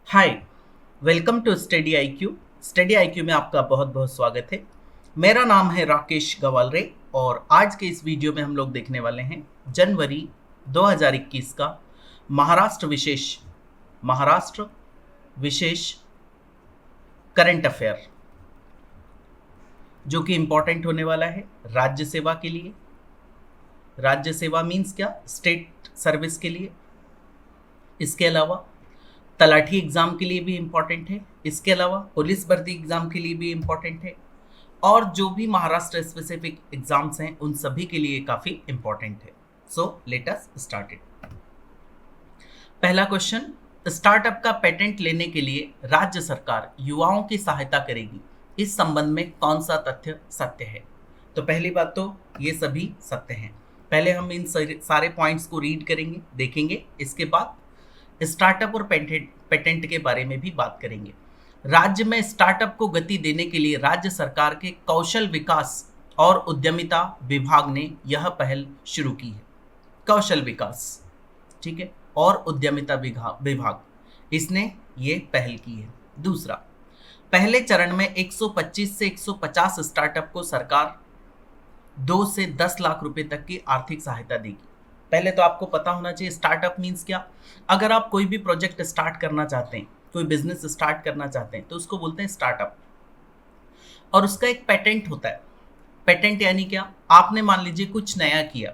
Hi, welcome to study IQ. Study IQ में आपका बहुत बहुत स्वागत है। मेरा नाम है राकेश गवालरे और आज के इस वीडियो में हम लोग देखने वाले हैं जनवरी 2021 का महाराष्ट्र विशेष करंट अफेयर, जो कि इम्पोर्टेंट होने वाला है राज्य सेवा के लिए। राज्य सेवा मीन्स क्या? स्टेट सर्विस के लिए। इसके अलावा तलाठी एग्ज़ाम के लिए भी इम्पॉर्टेंट है। इसके अलावा पुलिस भर्ती एग्ज़ाम के लिए भी इम्पॉर्टेंट है और जो भी महाराष्ट्र स्पेसिफिक एग्ज़ाम्स हैं उन सभी के लिए काफ़ी इम्पॉर्टेंट है। So let us start it. पहला क्वेश्चन, स्टार्टअप का पेटेंट लेने के लिए राज्य सरकार युवाओं की सहायता करेगी, इस संबंध में कौन सा तथ्य सत्य है? तो पहली बात तो ये सभी सत्य हैं। पहले हम इन सारे पॉइंट्स को रीड करेंगे, देखेंगे। इसके बाद स्टार्टअप और पेटेंट के बारे में भी बात करेंगे। राज्य में स्टार्टअप को गति देने के लिए राज्य सरकार के कौशल विकास और उद्यमिता विभाग ने यह पहल शुरू की है। कौशल विकास, ठीक है, और उद्यमिता विभाग इसने ये पहल की है। दूसरा, पहले चरण में 125 से 150 स्टार्टअप को सरकार 2 से 10 लाख रुपए तक की आर्थिक सहायता देगी। पहले तो आपको पता होना चाहिए स्टार्टअप मीन्स क्या। अगर आप कोई भी प्रोजेक्ट स्टार्ट करना चाहते हैं, कोई बिजनेस स्टार्ट करना चाहते हैं, तो उसको बोलते हैं स्टार्टअप। और उसका एक पेटेंट होता है। पेटेंट यानी क्या? आपने मान लीजिए कुछ नया किया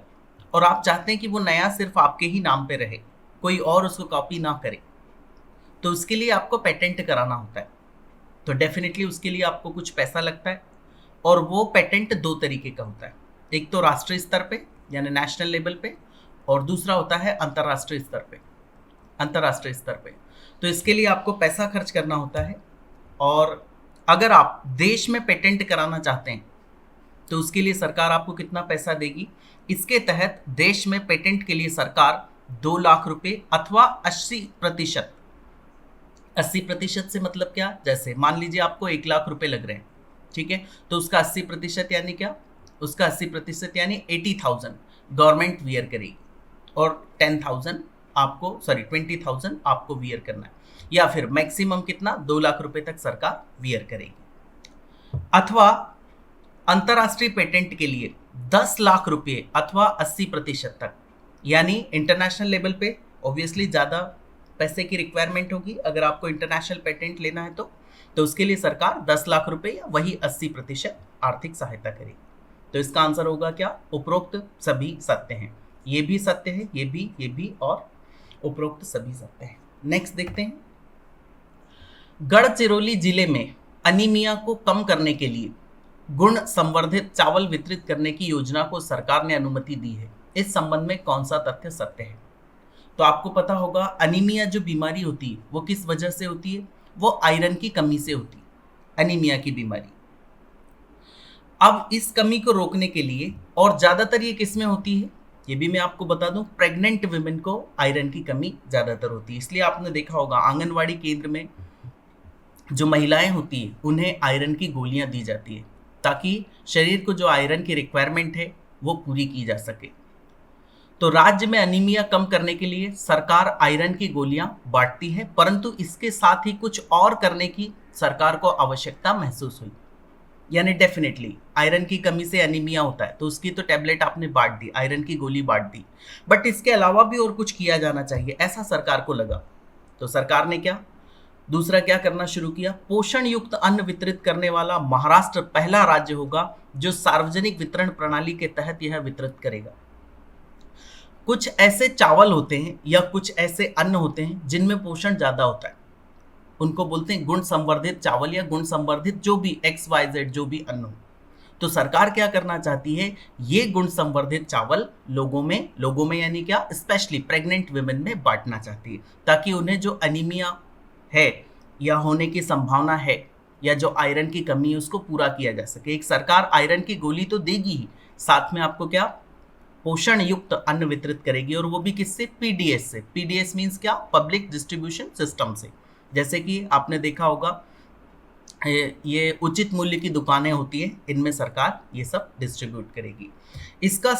और आप चाहते हैं कि वो नया सिर्फ आपके ही नाम पे रहे, कोई और उसको कॉपी ना करे, तो उसके लिए आपको पेटेंट कराना होता है। तो डेफिनेटली उसके लिए आपको कुछ पैसा लगता है और वो पेटेंट दो तरीके का होता है। एक तो राष्ट्रीय स्तर पे यानी नेशनल लेवल पे, और दूसरा होता है अंतर्राष्ट्रीय स्तर पे। अंतर्राष्ट्रीय स्तर पे तो इसके लिए आपको पैसा खर्च करना होता है। और अगर आप देश में पेटेंट कराना चाहते हैं तो उसके लिए सरकार आपको कितना पैसा देगी? इसके तहत देश में पेटेंट के लिए सरकार 2 लाख रुपए अथवा 80%। 80% से मतलब क्या? जैसे मान लीजिए आपको 1 लाख रुपए लग रहे हैं, ठीक है, तो उसका 80% यानी क्या? उसका 80% यानी 80,000 गवर्नमेंट वियर करेगी और 20,000 आपको वियर करना है। या फिर मैक्सिमम कितना? 2 लाख रुपए तक सरकार वियर करेगी। अथवा अंतर्राष्ट्रीय पेटेंट के लिए 10 लाख रुपए अथवा 80% तक, यानी इंटरनेशनल लेवल पे ऑब्वियसली ज़्यादा पैसे की रिक्वायरमेंट होगी। अगर आपको इंटरनेशनल पेटेंट लेना है तो उसके लिए सरकार 10 लाख रुपए या वही 80% आर्थिक सहायता करेगी। तो इसका आंसर होगा क्या? उपरोक्त सभी सत्य हैं। ये भी सत्य है, ये भी और उपरोक्त सभी सत्य हैं। नेक्स्ट देखते हैं। गढ़चिरौली जिले में अनीमिया को कम करने के लिए गुण संवर्धित चावल वितरित करने की योजना को सरकार ने अनुमति दी है। इस संबंध में कौन सा तथ्य सत्य है? तो आपको पता होगा अनीमिया जो बीमारी होती है वो किस वजह से होती है? वो आयरन की कमी से होती है, अनीमिया की बीमारी। अब इस कमी को रोकने के लिए, और ज़्यादातर ये किस में होती है ये भी मैं आपको बता दूं, प्रेग्नेंट वुमेन को आयरन की कमी ज़्यादातर होती है। इसलिए आपने देखा होगा आंगनवाड़ी केंद्र में जो महिलाएं होती हैं उन्हें आयरन की गोलियां दी जाती है, ताकि शरीर को जो आयरन की रिक्वायरमेंट है वो पूरी की जा सके। तो राज्य में अनीमिया कम करने के लिए सरकार आयरन की गोलियां बांटती है, परंतु इसके साथ ही कुछ और करने की सरकार को आवश्यकता महसूस हुई। यानी डेफिनेटली आयरन की कमी से एनीमिया होता है तो उसकी तो टैबलेट आपने बांट दी, आयरन की गोली बांट दी, बट इसके अलावा भी और कुछ किया जाना चाहिए, ऐसा सरकार को लगा। तो सरकार ने दूसरा क्या करना शुरू किया? पोषण युक्त अन्न वितरित करने वाला महाराष्ट्र पहला राज्य होगा जो सार्वजनिक वितरण प्रणाली के तहत यह वितरित करेगा। कुछ ऐसे चावल होते हैं या कुछ ऐसे अन्न होते हैं जिनमें पोषण ज्यादा होता है, उनको बोलते हैं गुण संवर्धित चावल या गुण संवर्धित जो भी XYZ जो भी अन्न हो। तो सरकार क्या करना चाहती है? ये गुण संवर्धित चावल लोगों में यानी क्या? स्पेशली प्रेग्नेंट वुमेन में बांटना चाहती है, ताकि उन्हें जो अनीमिया है या होने की संभावना है या जो आयरन की कमी है उसको पूरा किया जा सके। एक सरकार आयरन की गोली तो देगी ही, साथ में आपको क्या? पोषण युक्त अन्न वितरित करेगी, और वो भी किससे? PDS से। PDS मीन्स क्या? पब्लिक डिस्ट्रीब्यूशन सिस्टम से। जैसे कि आपने देखा होगा ये उचित मूल्य की दुकानें होती हैं, इनमें सरकार ये सब डिस्ट्रीब्यूट करेगी। इसका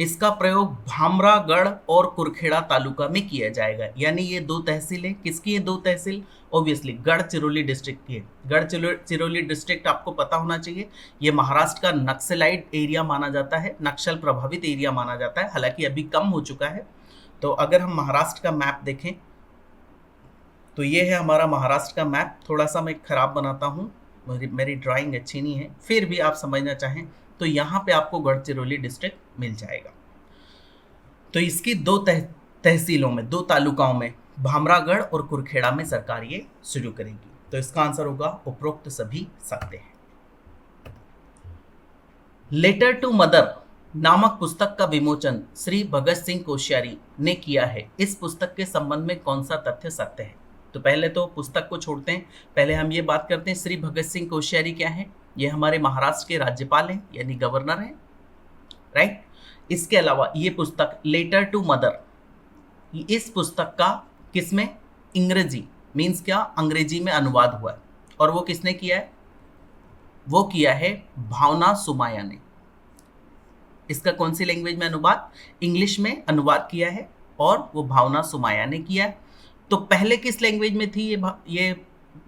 इसका प्रयोग भामरागढ़ और कुरखेड़ा तालुका में किया जाएगा। यानी ये दो तहसीलें, किसकी है दो तहसील? ऑब्वियसली गढ़चिरौली डिस्ट्रिक्ट की है। गढ़चिरौली डिस्ट्रिक्ट आपको पता होना चाहिए, ये महाराष्ट्र का नक्सलाइट एरिया माना जाता है, नक्सल प्रभावित एरिया माना जाता है, हालांकि अभी कम हो चुका है। तो अगर हम महाराष्ट्र का मैप देखें तो ये है हमारा महाराष्ट्र का मैप। थोड़ा सा मैं खराब बनाता हूँ, मेरी ड्राइंग अच्छी नहीं है, फिर भी आप समझना चाहें तो यहाँ पे आपको गढ़चिरौली डिस्ट्रिक्ट मिल जाएगा। तो इसकी दो तहसीलों में, दो तालुकाओं में, भामरागढ़ और कुरखेड़ा में सरकार ये शुरू करेगी। तो इसका आंसर होगा उपरोक्त सभी सत्य हैं। लेटर टू मदर नामक पुस्तक का विमोचन श्री भगत सिंह कोश्यारी ने किया है। इस पुस्तक के संबंध में कौन सा तथ्य सत्य है? तो पहले तो पुस्तक को छोड़ते हैं, पहले हम ये बात करते हैं श्री भगत सिंह कोश्यारी क्या है। ये हमारे महाराष्ट्र के राज्यपाल हैं, यानी गवर्नर हैं, राइट। इसके अलावा ये पुस्तक लेटर टू मदर, इस पुस्तक का किसमें, अंग्रेजी मीन्स क्या, अंग्रेजी में अनुवाद हुआ है। और वो किसने किया है? वो किया है भावना सुमाया ने। इसका कौन सी लैंग्वेज में अनुवाद? इंग्लिश में अनुवाद किया है और वो भावना सुमाया ने किया है। तो पहले किस लैंग्वेज में थी ये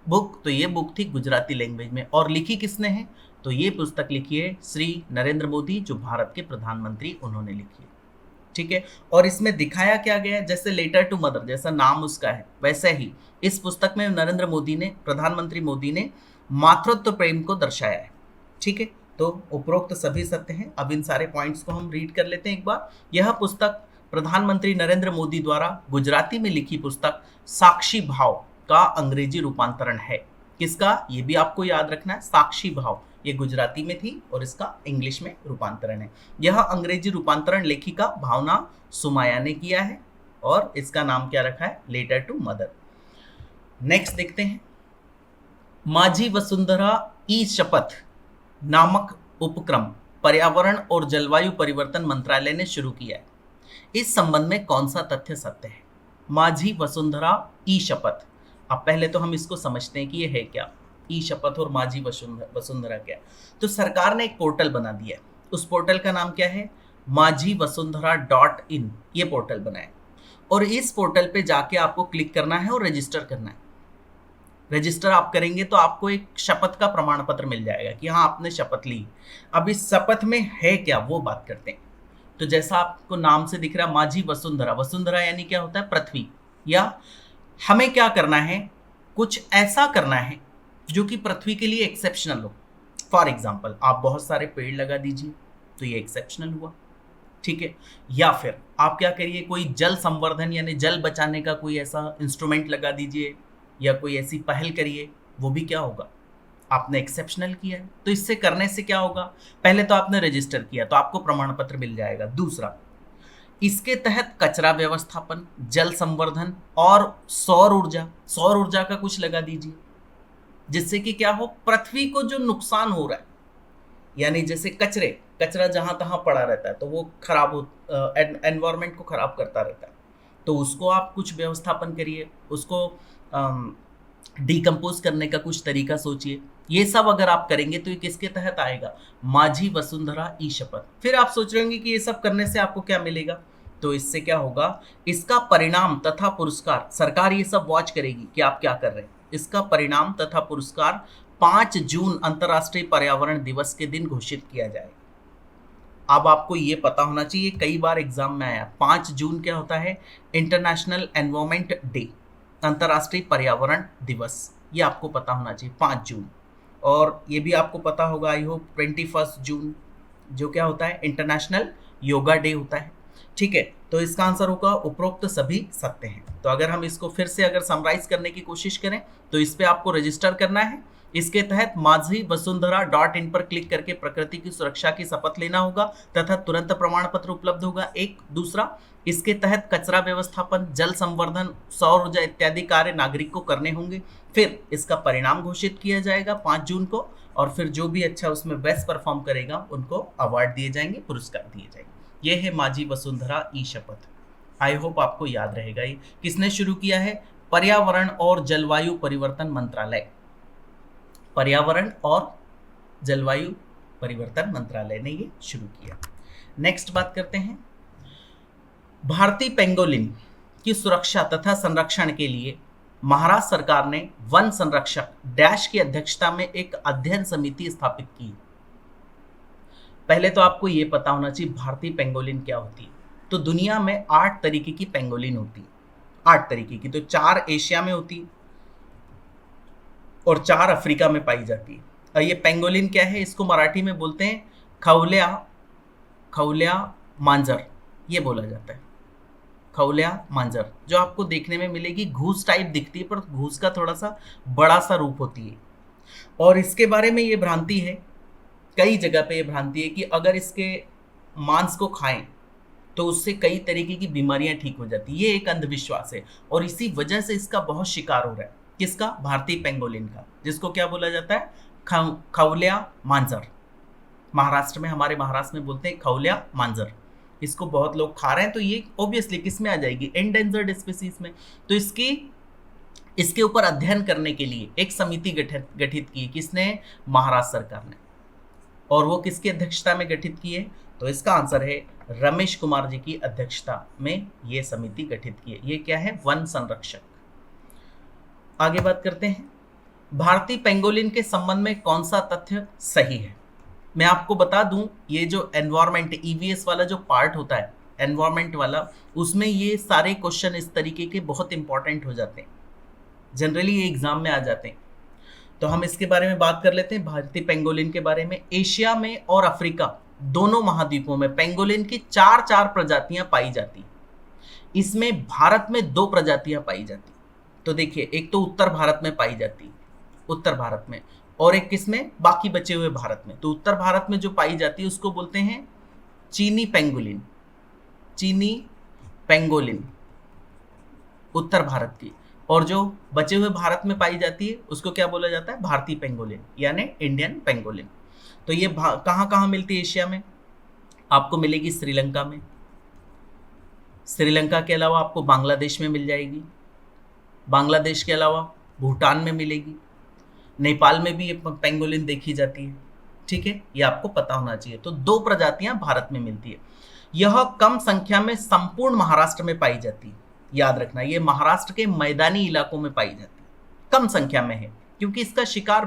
बुक? तो ये बुक थी गुजराती लैंग्वेज में। और लिखी किसने है? तो ये पुस्तक लिखी है श्री नरेंद्र मोदी, जो भारत के प्रधानमंत्री, उन्होंने लिखी है, ठीक है। और इसमें दिखाया क्या गया है, जैसे लेटर टू मदर जैसा नाम उसका है, वैसे ही इस पुस्तक में नरेंद्र मोदी ने, प्रधानमंत्री मोदी ने मातृत्व प्रेम को दर्शाया है, ठीक है। तो उपरोक्त सभी सत्य हैं। अब इन सारे पॉइंट्स को हम रीड कर लेते हैं एक बार। यह पुस्तक प्रधानमंत्री नरेंद्र मोदी द्वारा गुजराती में लिखी पुस्तक साक्षी भाव का अंग्रेजी रूपांतरण है। किसका? ये भी आपको याद रखना है, साक्षी भाव, ये गुजराती में थी और इसका इंग्लिश में रूपांतरण है। यह अंग्रेजी रूपांतरण लेखिका भावना सुमाया ने किया है और इसका नाम क्या रखा है? Letter to mother. नेक्स्ट देखते हैं, माझी वसुंधरा ई शपथ नामक उपक्रम पर्यावरण और जलवायु परिवर्तन मंत्रालय ने शुरू किया है। इस संबंध में कौन सा तथ्य सत्य है? माझी वसुंधरा ई शपथ। अब पहले तो हम इसको समझते हैं कि ये है क्या, ई शपथ और माझी वसुंधरा क्या। तो सरकार ने एक पोर्टल बना दिया है, उस पोर्टल का नाम क्या है? माझी वसुंधरा .in, ये पोर्टल बनाया। और इस पोर्टल पे जाके आपको क्लिक करना है और रजिस्टर करना है। रजिस्टर आप करेंगे तो आपको एक शपथ का प्रमाण पत्र मिल जाएगा कि हाँ आपने शपथ ली। अब इस शपथ में है क्या, वो बात करते हैं। तो जैसा आपको नाम से दिख रहा है माझी वसुंधरा, वसुंधरा यानी क्या होता है? पृथ्वी। या हमें क्या करना है? कुछ ऐसा करना है जो कि पृथ्वी के लिए एक्सेप्शनल हो। फॉर एग्जाम्पल, आप बहुत सारे पेड़ लगा दीजिए, तो ये एक्सेप्शनल हुआ, ठीक है। या फिर आप क्या करिए, कोई जल संवर्धन यानी जल बचाने का कोई ऐसा इंस्ट्रूमेंट लगा दीजिए, या कोई ऐसी पहल करिए, वो भी क्या होगा? आपने एक्सेप्शनल किया है। तो इससे करने से क्या होगा? पहले तो आपने रजिस्टर किया तो आपको प्रमाण पत्र मिल जाएगा। दूसरा, इसके तहत कचरा व्यवस्थापन, जल संवर्धन और सौर ऊर्जा का कुछ लगा दीजिए, जिससे कि क्या हो, पृथ्वी को जो नुकसान हो रहा है, यानी जैसे कचरा जहां तहां पड़ा रहता है तो वो खराब हो, एनवायरमेंट को खराब करता रहता है, तो उसको आप कुछ व्यवस्थापन करिए, उसको डिकम्पोज करने का कुछ तरीका सोचिए। ये सब अगर आप करेंगे तो ये किसके तहत आएगा? माझी वसुंधरा ई शपथ। फिर आप सोच रहे होंगे कि ये सब करने से आपको क्या मिलेगा? तो इससे क्या होगा, इसका परिणाम तथा पुरस्कार, सरकार ये सब वॉच करेगी कि आप क्या कर रहे हैं। इसका परिणाम तथा पुरस्कार 5 जून अंतर्राष्ट्रीय पर्यावरण दिवस के दिन घोषित किया जाएगा। अब आपको ये पता होना चाहिए, कई बार एग्जाम में आया, 5 जून क्या होता है? इंटरनेशनल एनवायरमेंट डे, अंतर्राष्ट्रीय पर्यावरण दिवस, ये आपको पता होना चाहिए 5 जून। और ये भी आपको पता होगा आई होप 21 जून जो क्या होता है? इंटरनेशनल योगा डे होता है, ठीक है। तो इसका आंसर होगा उपरोक्त सभी सत्य हैं। तो अगर हम इसको फिर से अगर समराइज करने की कोशिश करें तो इस पे आपको रजिस्टर करना है। इसके तहत माझी वसुंधरा .in पर क्लिक करके प्रकृति की सुरक्षा की शपथ लेना होगा तथा तुरंत प्रमाण पत्र उपलब्ध होगा। एक दूसरा, इसके तहत कचरा व्यवस्थापन, जल संवर्धन, सौर ऊर्जा इत्यादि कार्य नागरिक को करने होंगे। फिर इसका परिणाम घोषित किया जाएगा 5 जून को, और फिर जो भी अच्छा उसमें बेस्ट परफॉर्म करेगा उनको अवार्ड दिए जाएंगे, पुरस्कार दिए जाएंगे। ये है माझी वसुंधरा ई शपथ। आई होप आपको याद रहेगा। ये किसने शुरू किया है? पर्यावरण और जलवायु परिवर्तन मंत्रालय, पर्यावरण और जलवायु परिवर्तन मंत्रालय ने ये शुरू किया। नेक्स्ट बात करते हैं, भारतीय पेंगोलिन की सुरक्षा तथा संरक्षण के लिए महाराष्ट्र सरकार ने वन संरक्षक डैश की अध्यक्षता में एक अध्ययन समिति स्थापित की। पहले तो आपको यह पता होना चाहिए भारतीय पेंगोलिन क्या होती है। तो दुनिया में 8 तरीके की पेंगोलिन होती है, 8 तरीके की। तो 4 एशिया में होती है और 4 अफ्रीका में पाई जाती है। और ये पेंगोलिन क्या है, इसको मराठी में बोलते हैं खौल्या मांजर, ये बोला जाता है खौल्या मांजर, जो आपको देखने में मिलेगी घूस टाइप दिखती है, पर घूस का थोड़ा सा बड़ा सा रूप होती है। और इसके बारे में ये भ्रांति है, कई जगह पे ये भ्रांति है कि अगर इसके मांस को खाएं तो उससे कई तरीके की बीमारियां ठीक हो जाती है। ये एक अंधविश्वास है और इसी वजह से इसका बहुत शिकार हो रहा है। किसका? भारतीय पेंगोलिन का, जिसको क्या बोला जाता है? खौल्या मांजर। महाराष्ट्र में, हमारे महाराष्ट्र में बोलते हैं खौल्या मांजर। इसको बहुत लोग खा रहे हैं, तो ये ऑब्वियसली किस में आ जाएगी? एंडेंजर्ड स्पीसीज में। तो इसके ऊपर अध्ययन करने के लिए एक समिति गठित की। किसने? महाराष्ट्र सरकार ने। और वो किसकी अध्यक्षता में गठित की है? तो इसका आंसर है रमेश कुमार जी की अध्यक्षता में ये समिति गठित की है। ये क्या है? वन संरक्षक। आगे बात करते हैं, भारतीय पेंगोलिन के संबंध में कौन सा तथ्य सही है? मैं आपको बता दूं, ये जो एनवायरमेंट ईवीएस वाला जो पार्ट होता है, एनवायरमेंट वाला, उसमें ये सारे क्वेश्चन इस तरीके के बहुत इंपॉर्टेंट हो जाते हैं, जनरली ये एग्जाम में आ जाते हैं। तो हम इसके बारे में बात कर लेते हैं, भारतीय पेंगोलिन के बारे में। एशिया में और अफ्रीका दोनों महाद्वीपों में पेंगोलिन की 4 प्रजातियां पाई जाती। इसमें भारत में 2 प्रजातियां पाई जाती। तो देखिए, एक तो उत्तर भारत में पाई जाती, उत्तर भारत में, और एक किसमें? बाकी बचे हुए भारत में। तो उत्तर भारत में जो पाई जाती है उसको बोलते हैं चीनी पेंगोलिन, चीनी पेंगोलिन उत्तर भारत की। और जो बचे हुए भारत में पाई जाती है उसको क्या बोला जाता है? भारतीय पेंगोलिन, यानी इंडियन पेंगोलिन। तो ये कहाँ कहाँ मिलती है एशिया में? आपको मिलेगी श्रीलंका में, श्रीलंका के अलावा आपको बांग्लादेश में मिल जाएगी, बांग्लादेश के अलावा भूटान में मिलेगी, नेपाल में भी ये पेंगोलिन देखी जाती है। ठीक है, ये आपको पता होना चाहिए। तो 2 प्रजातियां भारत में मिलती है। यह कम संख्या में संपूर्ण महाराष्ट्र में पाई जाती है। याद रखना, ये महाराष्ट्र के मैदानी इलाकों में पाई जाती है, कम संख्या में है, क्योंकि इसका शिकार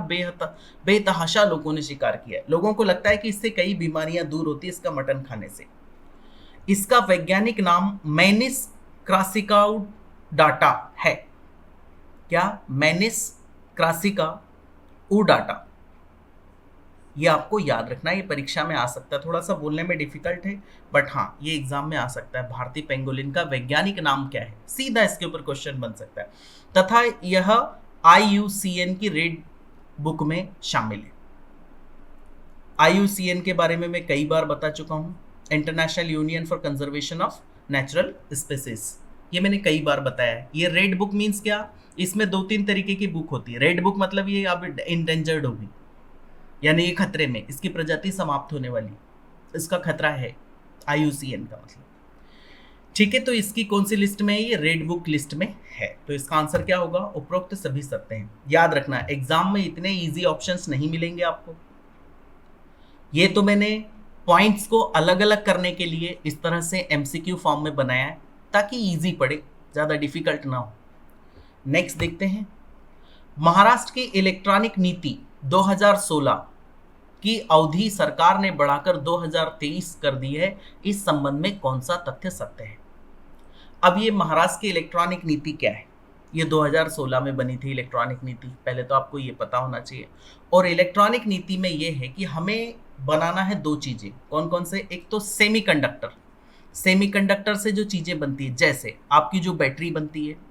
बेतहाशा लोगों ने शिकार किया है। लोगों को लगता है कि इससे कई बीमारियां दूर होती है इसका मटन खाने से। इसका वैज्ञानिक नाम मैनिस क्रासिकाउडाटा है। क्या? मैनिस क्रासिकाउडाटा। ये आपको याद रखना, ये परीक्षा में आ सकता है। थोड़ा सा बोलने में डिफिकल्ट है, बट हाँ, ये एग्जाम में आ सकता है। भारतीय पेंगोलिन का वैज्ञानिक नाम क्या है? सीधा इसके ऊपर क्वेश्चन बन सकता है। तथा यह IUCN की रेड बुक में शामिल है। IUCN के बारे में मैं कई बार बता चुका हूँ, international union for conservation of natural species. ये मैंने कई बार बताया है। ये रेड बुक मीन्स क्या? इसमें 2-3 तरीके की बुक होती है। रेड बुक मतलब ये अब इंडेंजर्ड होगी, यानी ये खतरे में, इसकी प्रजाति समाप्त होने वाली, इसका खतरा है, IUCN का मतलब। ठीक है, तो इसकी कौन सी लिस्ट में है? ये रेड बुक लिस्ट में है। तो इसका आंसर क्या होगा? उपरोक्त सभी सत्य हैं। याद रखना, एग्जाम में इतने इजी ऑप्शंस नहीं मिलेंगे आपको। ये तो मैंने पॉइंट्स को अलग अलग करने के लिए इस तरह से MCQ फॉर्म में बनाया है, ताकि इजी पड़े, ज़्यादा डिफिकल्ट ना हो। नेक्स्ट देखते हैं, महाराष्ट्र की इलेक्ट्रॉनिक नीति 2016 की अवधि सरकार ने बढ़ाकर 2023 कर दी है। इस संबंध में कौन सा तथ्य सत्य है? अब ये महाराष्ट्र की इलेक्ट्रॉनिक नीति क्या है? ये 2016 में बनी थी इलेक्ट्रॉनिक नीति, पहले तो आपको ये पता होना चाहिए। और इलेक्ट्रॉनिक नीति में ये है कि हमें बनाना है 2 चीज़ें। कौन कौन से? एक तो सेमीकंडक्टर, सेमीकंडक्टर से जो चीज़ें बनती है, जैसे आपकी जो बैटरी बनती है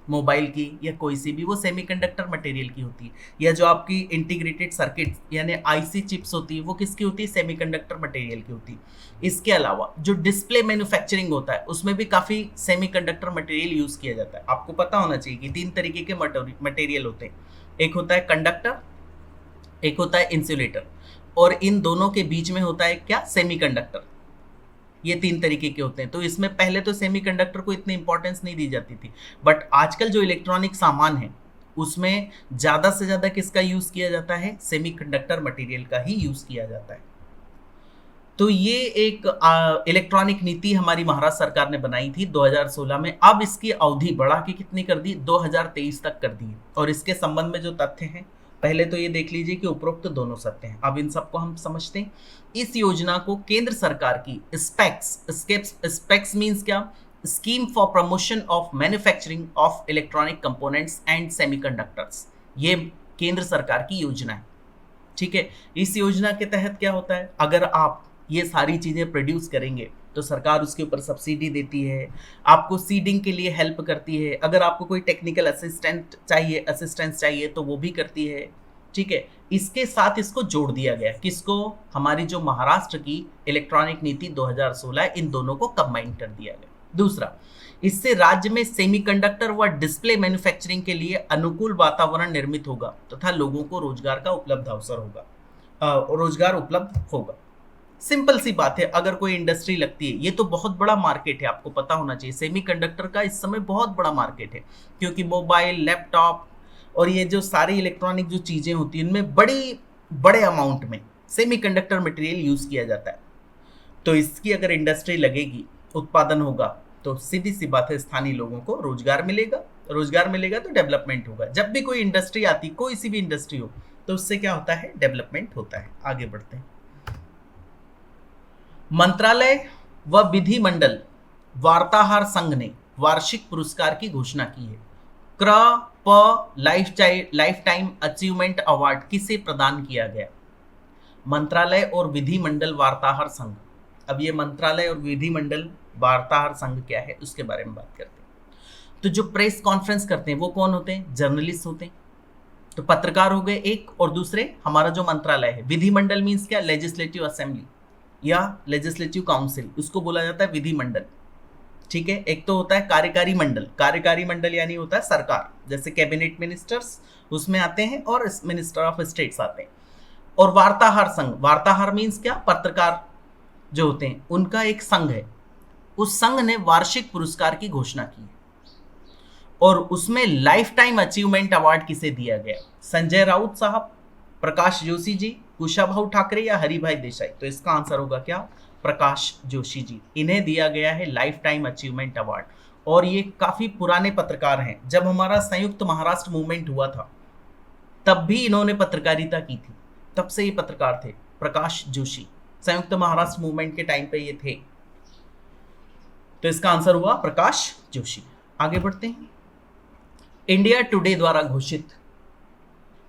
मोबाइल की या कोई सी भी, वो सेमीकंडक्टर मटेरियल की होती है। या जो आपकी इंटीग्रेटेड सर्किट यानी IC चिप्स होती है, वो किसकी होती है? सेमीकंडक्टर मटेरियल की होती है। इसके अलावा जो डिस्प्ले मैन्युफैक्चरिंग होता है, उसमें भी काफ़ी सेमीकंडक्टर मटेरियल यूज़ किया जाता है। आपको पता होना चाहिए कि 3 तरीके के मटेरियल होते हैं। एक होता है कंडक्टर, एक होता है इंसुलेटर, और इन दोनों के बीच में होता है क्या? सेमीकंडक्टर। ये 3 तरीके के होते हैं। तो इसमें पहले तो सेमीकंडक्टर को इतनी इंपॉर्टेंस नहीं दी जाती थी, बट आजकल जो इलेक्ट्रॉनिक सामान है उसमें ज़्यादा से ज़्यादा किसका यूज़ किया जाता है? सेमीकंडक्टर मटेरियल का ही यूज़ किया जाता है। तो ये एक इलेक्ट्रॉनिक नीति हमारी महाराष्ट्र सरकार ने बनाई थी 2016 में। अब इसकी अवधि बढ़ा के कितनी कर दी, 2023 तक कर दी है। और इसके संबंध में जो तथ्य हैं, पहले तो ये देख लीजिए कि उपरोक्त दोनों सत्य हैं। अब इन सबको हम समझते हैं। इस योजना को केंद्र सरकार की स्पेक्स मीन्स क्या, scheme for promotion of manufacturing of electronic components and semiconductors, ये केंद्र सरकार की योजना है। ठीक है, इस योजना के तहत क्या होता है, अगर आप ये सारी चीज़ें प्रोड्यूस करेंगे तो सरकार उसके ऊपर सब्सिडी देती है, आपको सीडिंग के लिए हेल्प करती है, अगर आपको कोई टेक्निकल असिस्टेंस चाहिए तो वो भी करती है। ठीक है, इसके साथ इसको जोड़ दिया गया, किसको, हमारी जो महाराष्ट्र की इलेक्ट्रॉनिक नीति 2016, इन दोनों को कंबाइन कर दिया गया। दूसरा, इससे राज्य में सेमीकंडक्टर व डिस्प्ले मैन्युफैक्चरिंग के लिए अनुकूल वातावरण निर्मित होगा तथा लोगों को रोजगार उपलब्ध होगा। सिंपल सी बात है, अगर कोई इंडस्ट्री लगती है, ये तो बहुत बड़ा मार्केट है, आपको पता होना चाहिए सेमीकंडक्टर का इस समय बहुत बड़ा मार्केट है, क्योंकि मोबाइल, लैपटॉप और ये जो सारी इलेक्ट्रॉनिक जो चीज़ें होती हैं उनमें बड़े अमाउंट में सेमीकंडक्टर मटेरियल यूज़ किया जाता है। तो इसकी अगर इंडस्ट्री लगेगी, उत्पादन होगा, तो सीधी सी बात है स्थानीय लोगों को रोजगार मिलेगा तो डेवलपमेंट होगा। जब भी कोई इंडस्ट्री आती, कोई सी भी इंडस्ट्री हो, तो उससे क्या होता है, डेवलपमेंट होता है। आगे बढ़ते हैं। मंत्रालय व विधिमंडल वार्ताहर संघ ने वार्षिक पुरस्कार की घोषणा की है। लाइफ टाइम अचीवमेंट अवार्ड किसे प्रदान किया गया, मंत्रालय और विधिमंडल वार्ताहर संघ। अब ये मंत्रालय और विधिमंडल वार्ताहर संघ क्या है उसके बारे में बात करते हैं। तो जो प्रेस कॉन्फ्रेंस करते हैं वो कौन होते हैं, जर्नलिस्ट होते हैं। तो पत्रकार हो गए एक, और दूसरे हमारा जो मंत्रालय है। विधिमंडल मीन्स क्या, लेजिस्लेटिव असेंबली या लेजिस्लेटिव काउंसिल, उसको बोला जाता है विधिमंडल। ठीक है, एक तो होता है कार्यकारी मंडल यानी होता है सरकार, जैसे कैबिनेट मिनिस्टर्स उसमें आते हैं और मिनिस्टर ऑफ स्टेट्स आते हैं। और वार्ताहर संघ, वार्ताहर मीन्स क्या, पत्रकार जो होते हैं उनका एक संघ है। उस संघ ने वार्षिक पुरस्कार की घोषणा की है और उसमें लाइफ टाइम अचीवमेंट अवार्ड किसे दिया गया, संजय राउत साहब, प्रकाश जोशी जी, कुशाभाऊ ठाकरे या हरिभाई देसाई। तो इसका आंसर होगा क्या, प्रकाश जोशी जी, इन्हें दिया गया है लाइफ टाइम अचीवमेंट अवार्ड। और ये काफी पुराने पत्रकार हैं, जब हमारा संयुक्त महाराष्ट्र मूवमेंट हुआ था तब भी इन्होंने पत्रकारिता की थी, तब से ये पत्रकार थे, प्रकाश जोशी। संयुक्त महाराष्ट्र मूवमेंट के टाइम पे ये थे, तो इसका आंसर हुआ प्रकाश जोशी। आगे बढ़ते हैं। इंडिया टुडे द्वारा घोषित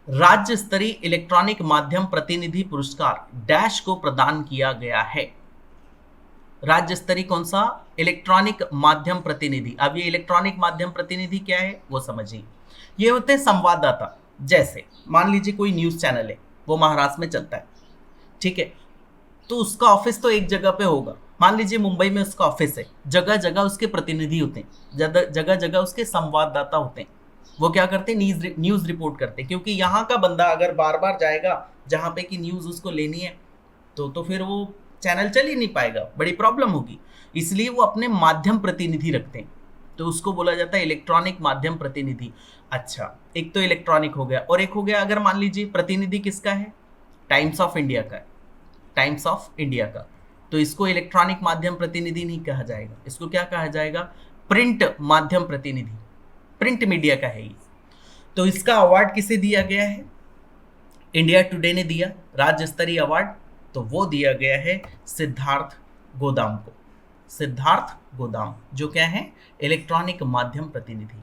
राज्य स्तरीय इलेक्ट्रॉनिक माध्यम प्रतिनिधि पुरस्कार डैश को प्रदान किया गया है। राज्य स्तरीय कौन सा, इलेक्ट्रॉनिक माध्यम प्रतिनिधि। अब ये इलेक्ट्रॉनिक माध्यम प्रतिनिधि क्या है वो समझिए। ये होते हैं संवाददाता। जैसे मान लीजिए कोई न्यूज चैनल है, वो महाराष्ट्र में चलता है, ठीक है, तो उसका ऑफिस तो एक जगह पे होगा। मान लीजिए मुंबई में उसका ऑफिस है, जगह जगह उसके प्रतिनिधि होते हैं, जगह जगह उसके संवाददाता होते हैं। वो क्या करते हैं, न्यूज़ रिपोर्ट करते हैं, क्योंकि यहाँ का बंदा अगर बार बार जाएगा जहाँ पे कि न्यूज़ उसको लेनी है तो फिर वो चैनल चल ही नहीं पाएगा, बड़ी प्रॉब्लम होगी। इसलिए वो अपने माध्यम प्रतिनिधि रखते हैं, तो उसको बोला जाता है इलेक्ट्रॉनिक माध्यम प्रतिनिधि। अच्छा, एक तो इलेक्ट्रॉनिक हो गया, और एक हो गया अगर मान लीजिए प्रतिनिधि किसका है, टाइम्स ऑफ इंडिया का, टाइम्स ऑफ इंडिया का, तो इसको इलेक्ट्रॉनिक माध्यम प्रतिनिधि नहीं कहा जाएगा, इसको क्या कहा जाएगा, प्रिंट माध्यम प्रतिनिधि, प्रिंट मीडिया का है ये। तो इसका अवार्ड किसे दिया गया है, इंडिया टुडे ने दिया राज्य स्तरीय अवार्ड, तो वो दिया गया है सिद्धार्थ गोदाम को। सिद्धार्थ गोदाम जो क्या है, इलेक्ट्रॉनिक माध्यम प्रतिनिधि।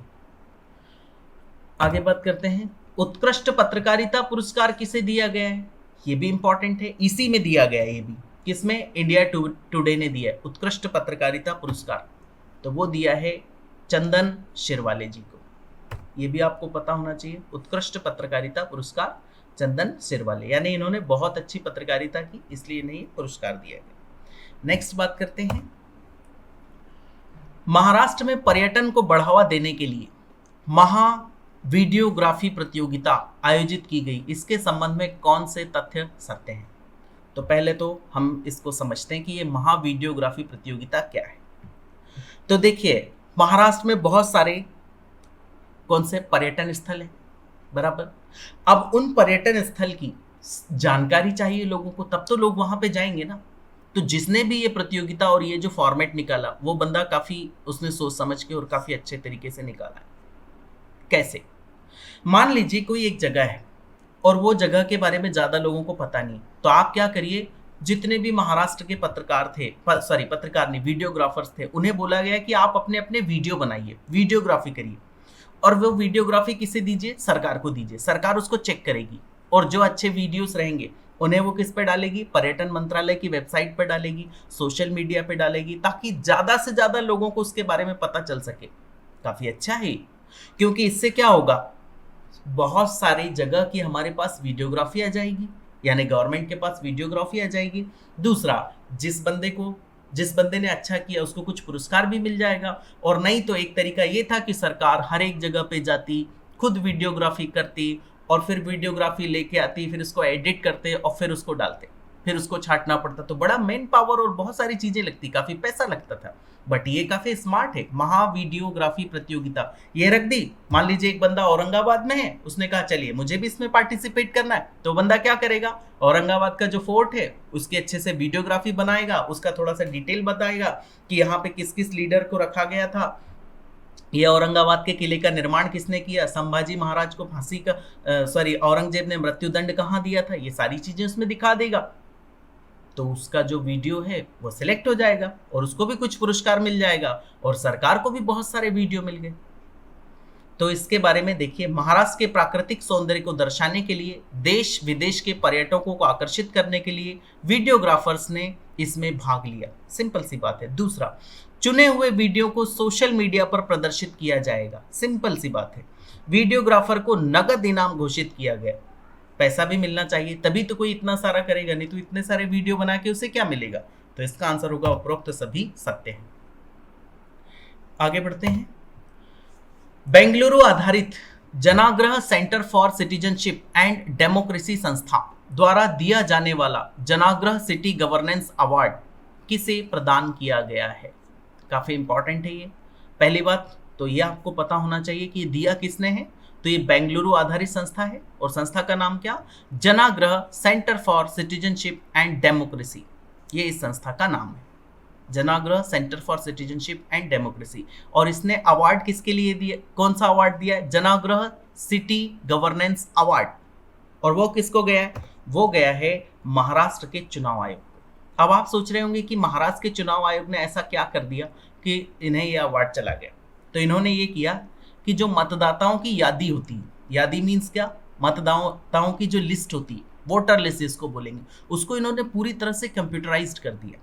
आगे बात करते हैं, उत्कृष्ट पत्रकारिता पुरस्कार किसे दिया गया है, ये भी इंपॉर्टेंट है, इसी में दिया गया है ये भी, किसमें, इंडिया टुडे ने दिया है उत्कृष्ट पत्रकारिता पुरस्कार, तो वो दिया है चंदन शिरवाले जी को। ये भी आपको पता होना चाहिए, उत्कृष्ट पत्रकारिता पुरस्कार चंदन शिरवाले, यानी इन्होंने बहुत अच्छी पत्रकारिता की, इसलिए इन्हें ये पुरस्कार दिया गया। नेक्स्ट बात करते हैं, महाराष्ट्र में पर्यटन को बढ़ावा देने के लिए महा वीडियोग्राफी प्रतियोगिता आयोजित की गई, इसके संबंध में कौन से तथ्य सत्य हैं। तो पहले तो हम इसको समझते हैं कि ये महा वीडियोग्राफी प्रतियोगिता क्या है। तो देखिए, महाराष्ट्र में बहुत सारे कौन से पर्यटन स्थल हैं, बराबर। अब उन पर्यटन स्थल की जानकारी चाहिए लोगों को, तब तो लोग वहां पे जाएंगे ना। तो जिसने भी ये प्रतियोगिता और ये जो फॉर्मेट निकाला वो बंदा काफी उसने सोच समझ के और काफी अच्छे तरीके से निकाला है। कैसे? मान लीजिए कोई एक जगह है और वो जगह के बारे में ज्यादा लोगों को पता नहीं, तो आप क्या करिए, जितने भी महाराष्ट्र के पत्रकार थे, सॉरी पत्रकार नहीं, वीडियोग्राफर्स थे, उन्हें बोला गया कि आप अपने अपने वीडियो बनाइए, वीडियोग्राफी करिए, और वो वीडियोग्राफी किसे दीजिए? सरकार को दीजिए। सरकार उसको चेक करेगी और जो अच्छे वीडियोस रहेंगे उन्हें वो किस पे डालेगी? पर्यटन मंत्रालय की वेबसाइट पर डालेगी, सोशल मीडिया पे डालेगी, ताकि ज्यादा से ज्यादा लोगों को उसके बारे में पता चल सके। काफी अच्छा है, क्योंकि इससे क्या होगा, बहुत सारी जगह की हमारे पास वीडियोग्राफी आ जाएगी, यानी गवर्नमेंट के पास वीडियोग्राफी आ जाएगी। दूसरा, जिस बंदे ने अच्छा किया उसको कुछ पुरस्कार भी मिल जाएगा। और नहीं तो एक तरीका ये था कि सरकार हर एक जगह पे जाती, खुद वीडियोग्राफी करती और फिर वीडियोग्राफी लेके आती, फिर उसको एडिट करते और फिर उसको डालते, फिर उसको छांटना पड़ता, तो बड़ा मैन पावर और बहुत सारी चीजें लगती, काफी पैसा लगता था। बट ये काफी स्मार्ट है, महावीडियोग्राफी प्रतियोगिता ये रख दी। मान लीजिए एक बंदा औरंगाबाद में है, उसने कहा चलिए मुझे भी इसमें पार्टिसिपेट करना है, तो बंदा क्या करेगा, औरंगाबाद का जो फोर्ट है उसकी अच्छे से वीडियोग्राफी बनाएगा, उसका थोड़ा सा डिटेल बताएगा कि यहाँ पे किस किस लीडर को रखा गया था, ये औरंगाबाद के किले का निर्माण किसने किया, संभाजी महाराज को फांसी का औरंगजेब ने मृत्युदंड कहाँ दिया था, ये सारी चीजें उसमें दिखा देगा। तो उसका जो वीडियो है वो सिलेक्ट हो जाएगा और उसको भी कुछ पुरस्कार मिल जाएगा और सरकार को भी बहुत सारे वीडियो मिल गए। तो इसके बारे में देखिए, महाराष्ट्र के प्राकृतिक सौंदर्य को दर्शाने के लिए, देश विदेश के पर्यटकों को आकर्षित करने के लिए वीडियोग्राफर्स ने इसमें भाग लिया। सिंपल सी बात है। दूसरा, चुने हुए वीडियो को सोशल मीडिया पर प्रदर्शित किया जाएगा। सिंपल सी बात है। वीडियोग्राफर को नगद इनाम घोषित किया गया, पैसा भी मिलना चाहिए, तभी तो कोई इतना सारा करेगा, नहीं तो इतने सारे वीडियो बना के उसे क्या मिलेगा। तो इसका आंसर होगा उपरोक्त सभी सत्य है। आगे बढ़ते हैं। बेंगलुरु आधारित Janaagraha centre for citizenship and democracy संस्था द्वारा दिया जाने वाला जनाग्रह सिटी गवर्नेंस अवार्ड किसे प्रदान किया गया है? काफी इंपॉर्टेंट है ये। पहली बात तो ये आपको पता होना चाहिए कि ये दिया किसने है। तो ये बेंगलुरु आधारित संस्था है और संस्था का नाम क्या? Janaagraha centre for citizenship and democracy, ये इस संस्था का नाम है, Janaagraha centre for citizenship and democracy. और इसने अवार्ड किसके लिए दिया? कौन सा अवार्ड दिया है? Janaagraha city governance award. और वो किसको गया है? वो गया है महाराष्ट्र के चुनाव आयोग को। अब आप सोच रहे होंगे कि महाराष्ट्र के चुनाव आयोग ने ऐसा क्या कर दिया कि इन्हें यह अवार्ड चला गया। तो इन्होंने ये किया कि जो मतदाताओं की यादी होती है, यादी मीन्स क्या? मतदाताओं की जो लिस्ट होती है, वोटर लिस्ट जिसको बोलेंगे, उसको इन्होंने पूरी तरह से कंप्यूटराइज्ड कर दिया।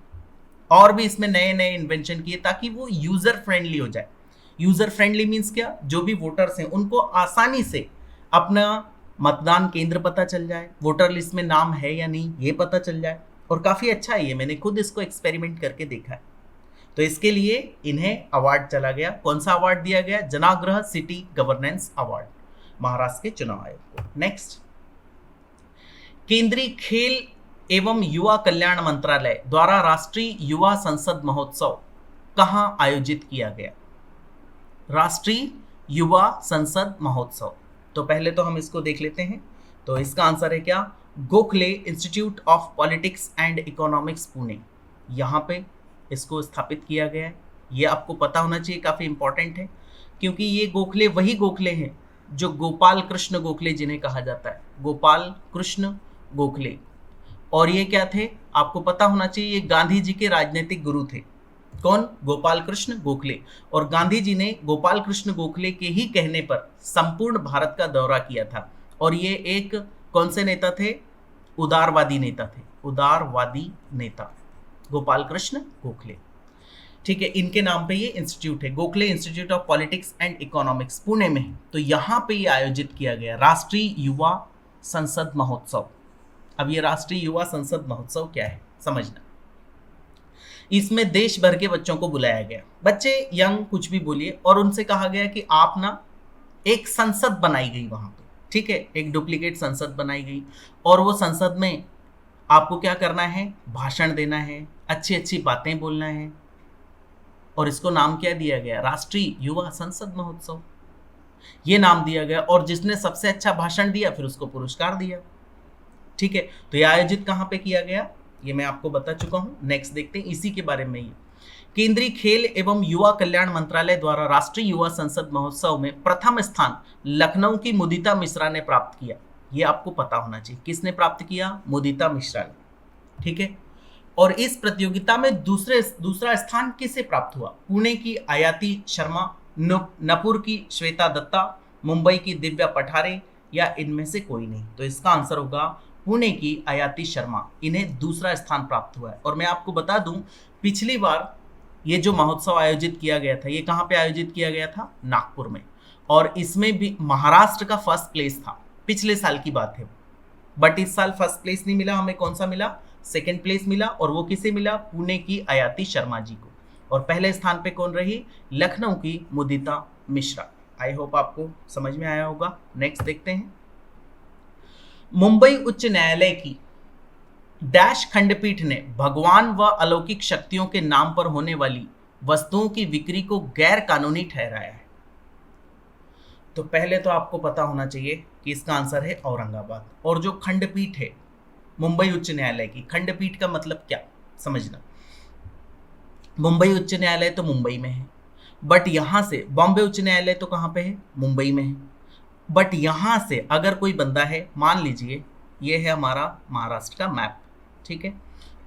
और भी इसमें नए नए इन्वेंशन किए ताकि वो यूजर फ्रेंडली हो जाए। यूजर फ्रेंडली मीन्स क्या? जो भी वोटर्स हैं उनको आसानी से अपना मतदान केंद्र पता चल जाए, वोटर लिस्ट में नाम है या नहीं ये पता चल जाए। और काफी अच्छा है ये, मैंने खुद इसको एक्सपेरिमेंट करके देखा है। तो इसके लिए इन्हें अवार्ड चला गया। कौन सा अवार्ड दिया गया? Janaagraha city governance award, Maharashtra के चुनाव आयोग को। नेक्स्ट, केंद्रीय खेल एवं युवा कल्याण मंत्रालय द्वारा राष्ट्रीय युवा संसद महोत्सव कहां आयोजित किया गया? राष्ट्रीय युवा संसद महोत्सव। तो पहले तो हम इसको देख लेते हैं। तो इसका आंसर है क्या? Gokhale institute of politics and economics Pune, यहाँ पे इसको स्थापित किया गया है। ये आपको पता होना चाहिए, काफ़ी इंपॉर्टेंट है, क्योंकि ये गोखले वही गोखले हैं जो गोपाल कृष्ण गोखले जिन्हें कहा जाता है, गोपाल कृष्ण गोखले। और ये क्या थे आपको पता होना चाहिए, ये गांधी जी के राजनीतिक गुरु थे। कौन? गोपाल कृष्ण गोखले। और गांधी जी ने गोपाल कृष्ण गोखले के ही कहने पर संपूर्ण भारत का दौरा किया था। और ये एक कौन से नेता थे? उदारवादी नेता थे, उदारवादी नेता गोपाल कृष्ण गोखले। ठीक है, इनके नाम पे ये इंस्टीट्यूट है, Gokhale institute of politics and economics Pune में है। तो यहाँ पे ये आयोजित किया गया राष्ट्रीय युवा संसद महोत्सव। अब ये राष्ट्रीय युवा संसद महोत्सव क्या है समझना। इसमें देश भर के बच्चों को बुलाया गया, बच्चे यंग कुछ भी बोलिए, और उनसे कहा गया कि आप ना, एक संसद बनाई गई वहां पे, ठीक है, एक डुप्लीकेट संसद बनाई गई। और वो संसद में आपको क्या करना है? भाषण देना है, अच्छी अच्छी बातें बोलना है। और इसको नाम क्या दिया गया? राष्ट्रीय युवा संसद महोत्सव, ये नाम दिया गया। और जिसने सबसे अच्छा भाषण दिया फिर उसको पुरस्कार दिया। ठीक है, तो यह आयोजित कहाँ पे किया गया? ये मैं आपको बता चुका हूँ। नेक्स्ट देखते हैं इसी के बारे में ही। केंद्रीय खेल एवं युवा कल्याण मंत्रालय द्वारा राष्ट्रीय युवा संसद महोत्सव में प्रथम स्थान लखनऊ की मुदिता मिश्रा ने प्राप्त किया। ये आपको पता होना चाहिए, किसने प्राप्त किया? मुदिता मिश्रा ने, ठीक है। और इस प्रतियोगिता में दूसरा स्थान किसे प्राप्त हुआ? पुणे की आयाति शर्मा, नपुर की श्वेता दत्ता, मुंबई की दिव्या पठारे, या इनमें से कोई नहीं। तो इसका आंसर होगा पुणे की आयाति शर्मा, इन्हें दूसरा स्थान प्राप्त हुआ है। और मैं आपको बता दूं, पिछली बार ये जो महोत्सव आयोजित किया गया था, ये कहाँ पे आयोजित किया गया था? नागपुर में। और इसमें भी महाराष्ट्र का फर्स्ट प्लेस था, पिछले साल की बात है। बट इस साल फर्स्ट प्लेस नहीं मिला हमें, कौन सा मिला? सेकेंड प्लेस मिला। और वो किसे मिला? पुणे की आयाति शर्मा जी को। और पहले स्थान पे कौन रही? लखनऊ की मुदिता मिश्रा। आई होप आपको समझ में आया होगा। नेक्स्ट देखते हैं। मुंबई उच्च न्यायालय की डैश खंडपीठ ने भगवान व अलौकिक शक्तियों के नाम पर होने वाली वस्तुओं की बिक्री को गैर कानूनी ठहराया है। तो पहले तो आपको पता होना चाहिए कि इसका आंसर है औरंगाबाद। और जो खंडपीठ है मुंबई उच्च न्यायालय की, खंडपीठ का मतलब क्या समझना। मुंबई उच्च न्यायालय तो मुंबई में है, बट यहाँ से बॉम्बे उच्च न्यायालय तो कहाँ पे है? मुंबई में है। बट यहाँ से अगर कोई बंदा है, मान लीजिए ये है हमारा महाराष्ट्र का मैप, ठीक है,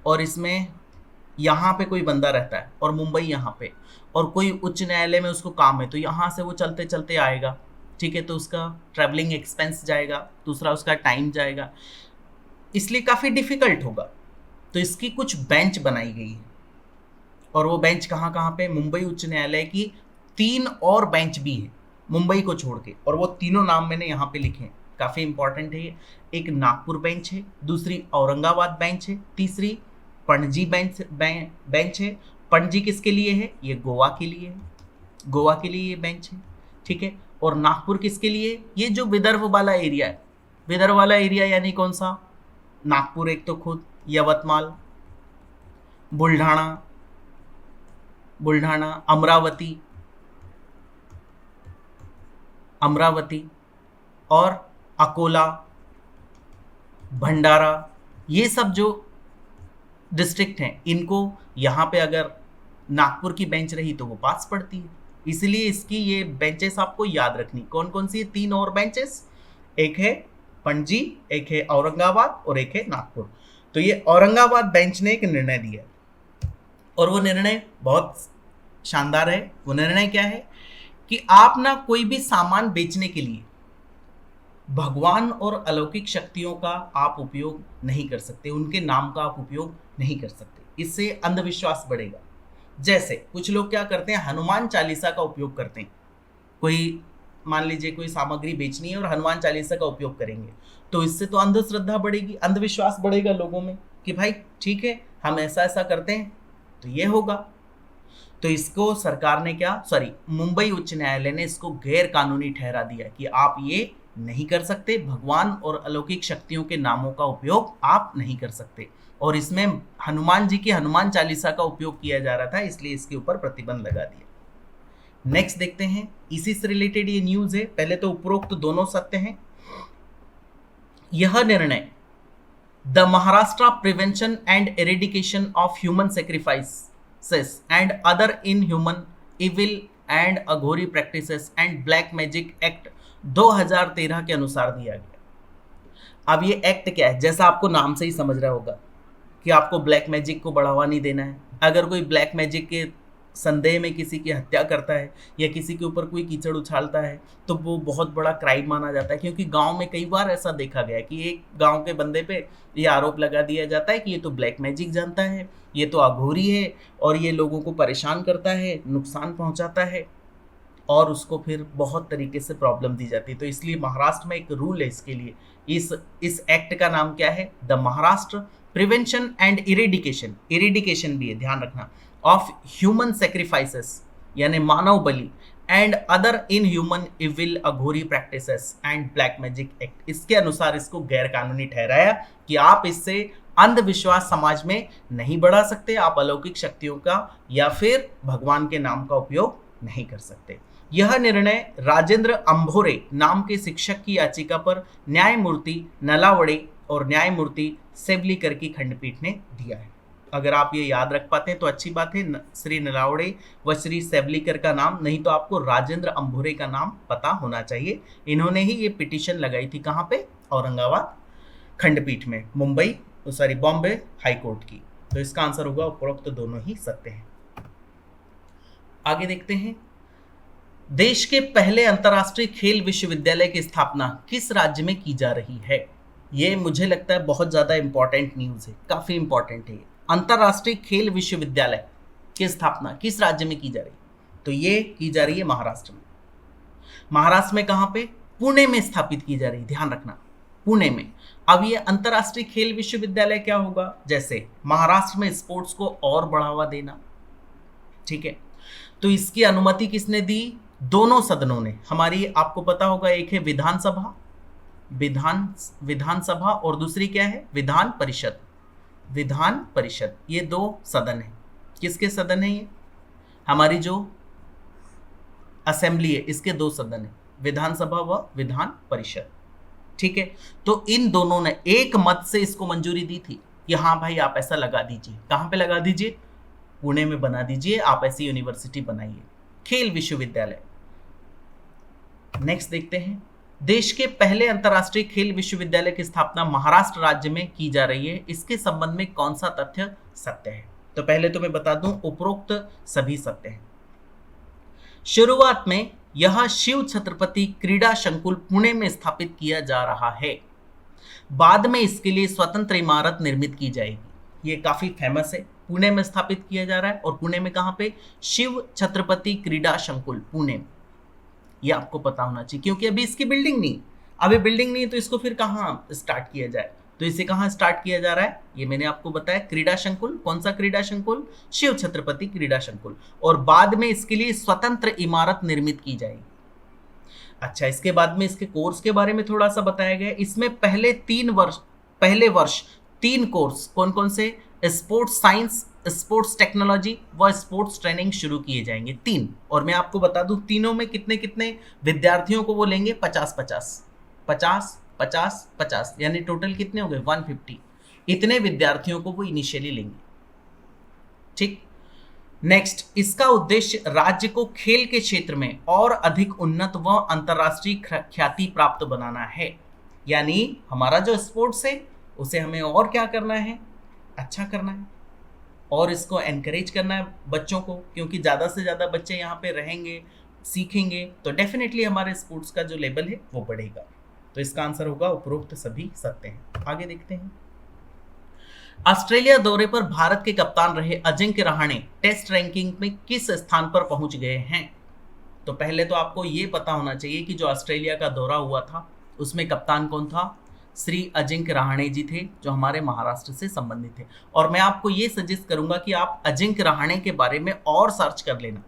और इसमें यहाँ पे कोई बंदा रहता है और मुंबई यहाँ पे, और कोई उच्च न्यायालय में उसको काम है, तो यहाँ से वो चलते चलते आएगा, ठीक है, तो उसका ट्रैवलिंग एक्सपेंस जाएगा, दूसरा उसका टाइम जाएगा, इसलिए काफ़ी डिफिकल्ट होगा। तो इसकी कुछ बेंच बनाई गई है, और वो बेंच कहाँ कहाँ पे? मुंबई उच्च न्यायालय की 3 और बेंच भी है मुंबई को छोड़ के, और वो तीनों नाम मैंने यहाँ पे लिखे हैं, काफ़ी इंपॉर्टेंट है ये। एक नागपुर बेंच है, दूसरी औरंगाबाद बेंच है, तीसरी पणजी बेंच है। पणजी किसके लिए है? ये गोवा के लिए है, गोवा के लिए ये बेंच है, ठीक है। और नागपुर किसके लिए? ये जो विदर्भ वाला एरिया है, विदर्भ वाला एरिया यानी कौन सा? नागपुर एक तो खुद, यवतमाल, बुल्ढाना, अमरावती और अकोला, भंडारा, ये सब जो डिस्ट्रिक्ट हैं, इनको यहाँ पे अगर नागपुर की बेंच रही तो वो पास पड़ती है। इसलिए इसकी ये बेंचेस आपको याद रखनी। कौन कौन सी है? 3 और बेंचेस, एक है पणजी, एक है औरंगाबाद और एक है नागपुर। तो ये औरंगाबाद बेंच ने एक निर्णय दिया, और वो निर्णय बहुत शानदार है। वो निर्णय क्या है कि आप ना कोई भी सामान बेचने के लिए भगवान और अलौकिक शक्तियों का आप उपयोग नहीं कर सकते, उनके नाम का आप उपयोग नहीं कर सकते। इससे अंधविश्वास बढ़ेगा। जैसे कुछ लोग क्या करते हैं, हनुमान चालीसा का उपयोग करते हैं। कोई मान लीजिए कोई सामग्री बेचनी है और हनुमान चालीसा का उपयोग करेंगे, तो इससे तो अंधश्रद्धा बढ़ेगी, अंधविश्वास बढ़ेगा लोगों में कि भाई ठीक है, हम ऐसा ऐसा करते हैं तो ये होगा। तो इसको सरकार ने मुंबई उच्च न्यायालय ने इसको गैर कानूनी ठहरा दिया कि आप ये नहीं कर सकते, भगवान और अलौकिक शक्तियों के नामों का उपयोग आप नहीं कर सकते। और इसमें हनुमान जी की हनुमान चालीसा का उपयोग किया जा रहा था, इसलिए इसके ऊपर प्रतिबंध लगा दिया। नेक्स्ट देखते हैं, इसी से रिलेटेड ये न्यूज है। पहले तो उपरोक्त दोनों सत्य हैं। यह निर्णय the Maharashtra prevention and eradication of human sacrifices and other inhuman evil and Aghori practices and black magic act 2013 के अनुसार दिया गया। अब ये एक्ट क्या है? जैसा आपको नाम से ही समझ रहा होगा कि आपको ब्लैक मैजिक को बढ़ावा नहीं देना है। अगर कोई ब्लैक मैजिक के संदेह में किसी की हत्या करता है या किसी के ऊपर कोई कीचड़ उछालता है तो वो बहुत बड़ा क्राइम माना जाता है, क्योंकि गांव में कई बार ऐसा देखा गया है कि एक गांव के बंदे पे ये आरोप लगा दिया जाता है कि ये तो ब्लैक मैजिक जानता है, ये तो अघोरी है और ये लोगों को परेशान करता है, नुकसान पहुंचाता है, और उसको फिर बहुत तरीके से प्रॉब्लम दी जाती है। तो इसलिए महाराष्ट्र में एक रूल है इसके लिए। इस एक्ट का नाम क्या है? The Maharashtra prevention and eradication भी है, ध्यान रखना, ऑफ ह्यूमन सेक्रीफाइसेस यानी मानव बलि and other inhuman evil Aghori practices and black magic act. इसके अनुसार इसको गैर कानूनी ठहराया कि आप इससे अंधविश्वास समाज में नहीं बढ़ा सकते, आप अलौकिक शक्तियों का या फिर भगवान के नाम का उपयोग नहीं कर सकते। यह निर्णय राजेंद्र अंभोरे नाम के शिक्षक की याचिका पर न्यायमूर्ति नलावड़े और न्यायमूर्ति सेवलीकर की खंडपीठ ने दिया है। अगर आप ये याद रख पाते हैं तो अच्छी बात है। श्री नलावड़े व श्री सेवलीकर का नाम, नहीं तो आपको राजेंद्र अंभोरे का नाम पता होना चाहिए। इन्होंने ही ये पिटीशन लगाई थी, कहाँ पे? औरंगाबाद खंडपीठ में, बॉम्बे हाई कोर्ट की। तो इसका आंसर होगा उपरोक्त दोनों ही सत्य हैं। आगे देखते हैं, देश के पहले अंतर्राष्ट्रीय खेल विश्वविद्यालय की स्थापना किस राज्य में की जा रही है? ये मुझे लगता है बहुत ज्यादा इंपॉर्टेंट न्यूज है, काफी इंपॉर्टेंट है। अंतर्राष्ट्रीय खेल विश्वविद्यालय की स्थापना किस राज्य में की जा रही है? तो ये की जा रही है महाराष्ट्र में। महाराष्ट्र में कहां पे? पुणे में स्थापित की जा रही है, ध्यान रखना, पुणे में। अब ये अंतर्राष्ट्रीय खेल विश्वविद्यालय क्या होगा? जैसे महाराष्ट्र में स्पोर्ट्स को और बढ़ावा देना, ठीक है। तो इसकी अनुमति किसने दी? दोनों सदनों ने। हमारी, आपको पता होगा, एक है विधानसभा और दूसरी क्या है? विधान परिषद। ये दो सदन है। किसके सदन है ये? हमारी जो असेंबली है, इसके दो सदन है, विधानसभा व विधान परिषद, ठीक है। तो इन दोनों ने एक मत से इसको मंजूरी दी थी कि हाँ भाई आप ऐसा लगा दीजिए। कहां पे लगा दीजिए? पुणे में बना दीजिए, आप ऐसी यूनिवर्सिटी बनाइए, खेल विश्वविद्यालय। नेक्स्ट देखते हैं, देश के पहले अंतर्राष्ट्रीय खेल विश्वविद्यालय की स्थापना महाराष्ट्र राज्य में की जा रही है, इसके संबंध में कौन सा तथ्य सत्य है? तो पहले तो मैं बता दूं, उपरोक्त सभी सत्य हैं। शुरुआत में यह शिव छत्रपति क्रीडा संकुल पुणे में स्थापित किया जा रहा है, बाद में इसके लिए स्वतंत्र इमारत निर्मित की जाएगी। ये काफी फेमस है, पुणे में स्थापित किया जा रहा है। और पुणे में कहां पे? शिव छत्रपति क्रीडा संकुल, पुणे। ये आपको पता होना चाहिए, क्योंकि अभी इसकी बिल्डिंग नहीं, तो इसको फिर कहां स्टार्ट किया जाए? तो इसे कहां स्टार्ट किया जा रहा है? ये मैंने आपको बताया, क्रीडा संकुल। कौन सा क्रीडा संकुल? शिव छत्रपति क्रीडा संकुल। और बाद में इसके लिए स्वतंत्र इमारत निर्मित की जाएगी। अच्छा, इसके बाद में इसके कोर्स के बारे में थोड़ा सा बताया गया। इसमें पहले वर्ष 3 कोर्स कौन कौन से? स्पोर्ट्स साइंस, स्पोर्ट्स टेक्नोलॉजी व स्पोर्ट्स ट्रेनिंग शुरू किए जाएंगे, 3। और मैं आपको बता दूं, तीनों में कितने कितने विद्यार्थियों को वो लेंगे? 50-50, यानी टोटल कितने हो गए? 150। इतने विद्यार्थियों को वो इनिशियली लेंगे, ठीक। नेक्स्ट, इसका उद्देश्य राज्य को खेल के क्षेत्र में और अधिक उन्नत व अंतर्राष्ट्रीय ख्याति प्राप्त बनाना है। यानी हमारा जो स्पोर्ट्स है उसे हमें और क्या करना है? अच्छा करना है, और इसको एनकरेज करना है बच्चों को, क्योंकि ज़्यादा से ज़्यादा बच्चे यहाँ पे रहेंगे, सीखेंगे, तो डेफिनेटली हमारे स्पोर्ट्स का जो लेवल है वो बढ़ेगा। तो इसका आंसर होगा उपरोक्त सभी सत्य हैं। आगे देखते हैं, ऑस्ट्रेलिया दौरे पर भारत के कप्तान रहे अजिंक्य रहाणे टेस्ट रैंकिंग में किस स्थान पर पहुंच गए हैं? तो पहले तो आपको ये पता होना चाहिए कि जो ऑस्ट्रेलिया का दौरा हुआ था उसमें कप्तान कौन था? श्री अजिंक्य रहाणे जी थे, जो हमारे महाराष्ट्र से संबंधित थे। और मैं आपको ये सजेस्ट करूंगा कि आप अजिंक्य रहाणे के बारे में और सर्च कर लेना,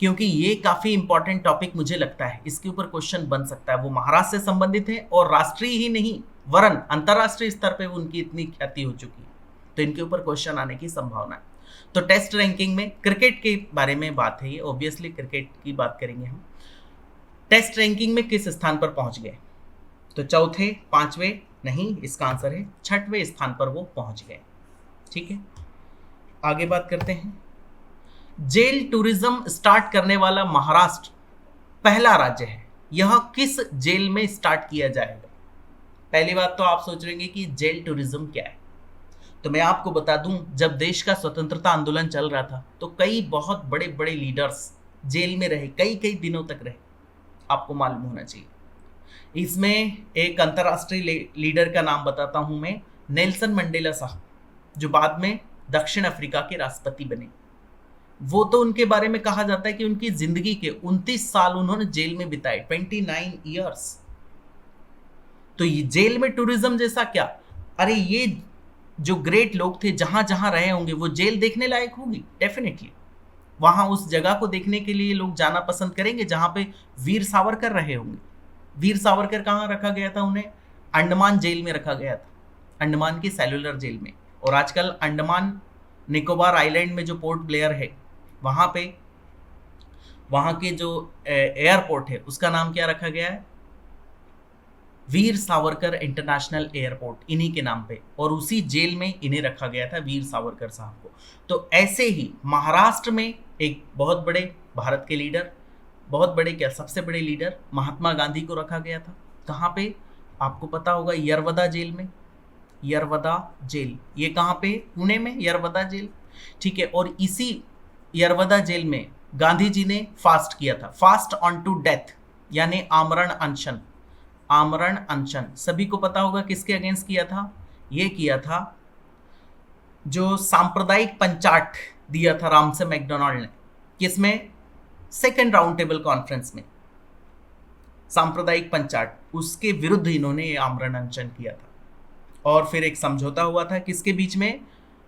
क्योंकि ये काफी इंपॉर्टेंट टॉपिक मुझे लगता है, इसके ऊपर क्वेश्चन बन सकता है। वो महाराष्ट्र से संबंधित है और राष्ट्रीय ही नहीं वरन अंतर्राष्ट्रीय स्तर पे उनकी इतनी ख्याति हो चुकी है, तो इनके ऊपर क्वेश्चन आने की संभावना है। तो टेस्ट रैंकिंग में क्रिकेट के बारे में बात है, ये ऑब्वियसली क्रिकेट की बात करेंगे हम। टेस्ट रैंकिंग में किस स्थान पर पहुंच गए? तो चौथे, 5वें नहीं, इसका आंसर है 6वें स्थान पर वो पहुंच गए, ठीक है। आगे बात करते हैं, जेल टूरिज्म स्टार्ट करने वाला महाराष्ट्र पहला राज्य है, यह किस जेल में स्टार्ट किया जाएगा? पहली बात तो आप सोच रहे कि जेल टूरिज्म क्या है, तो मैं आपको बता दूं, जब देश का स्वतंत्रता आंदोलन चल रहा था तो कई बहुत बड़े बड़े लीडर्स जेल में रहे, कई कई दिनों तक रहे, आपको मालूम होना चाहिए। इसमें एक अंतर्राष्ट्रीय लीडर का नाम बताता हूं मैं, नेल्सन मंडेला साहब, जो बाद में दक्षिण अफ्रीका के राष्ट्रपति बने। वो तो उनके बारे में कहा जाता है कि उनकी जिंदगी के 29 साल उन्होंने जेल में बिताए, 29 ईयर्स। तो ये जेल में टूरिज्म जैसा क्या? अरे ये जो ग्रेट लोग थे जहां जहां रहे होंगे वो जेल देखने लायक होगी, डेफिनेटली। वहां उस जगह को देखने के लिए लोग जाना पसंद करेंगे जहां पे वीर सावरकर रहे होंगे। वीर सावरकर कहाँ रखा गया था? उन्हें अंडमान जेल में रखा गया था, अंडमान की सेलुलर जेल में। और आजकल अंडमान निकोबार आइलैंड में जो पोर्ट ब्लेयर है, वहाँ पे वहाँ के जो एयरपोर्ट है उसका नाम क्या रखा गया है? वीर सावरकर इंटरनेशनल एयरपोर्ट इन्हीं के नाम पे, और उसी जेल में इन्हें रखा गया था, वीर सावरकर साहब को। तो ऐसे ही महाराष्ट्र में एक बहुत बड़े भारत के लीडर, बहुत बड़े क्या, सबसे बड़े लीडर महात्मा गांधी को रखा गया था। कहाँ पे, आपको पता होगा, यरवदा जेल में। यरवदा जेल ये कहाँ पे, पुणे में यरवदा जेल, ठीक है। और इसी यरवदा जेल में गांधी जी ने फास्ट किया था, फास्ट ऑन टू डेथ, यानी आमरण अनशन। आमरण अनशन सभी को पता होगा किसके अगेंस्ट किया था, ये किया था जो सांप्रदायिक पंचाट दिया था रामसे मैकडोनाल्ड ने, किसमें, सेकेंड राउंड टेबल कॉन्फ्रेंस में, सांप्रदायिक पंचाट, उसके विरुद्ध इन्होंने ये आमरण अनशन किया था। और फिर एक समझौता हुआ था किसके बीच में,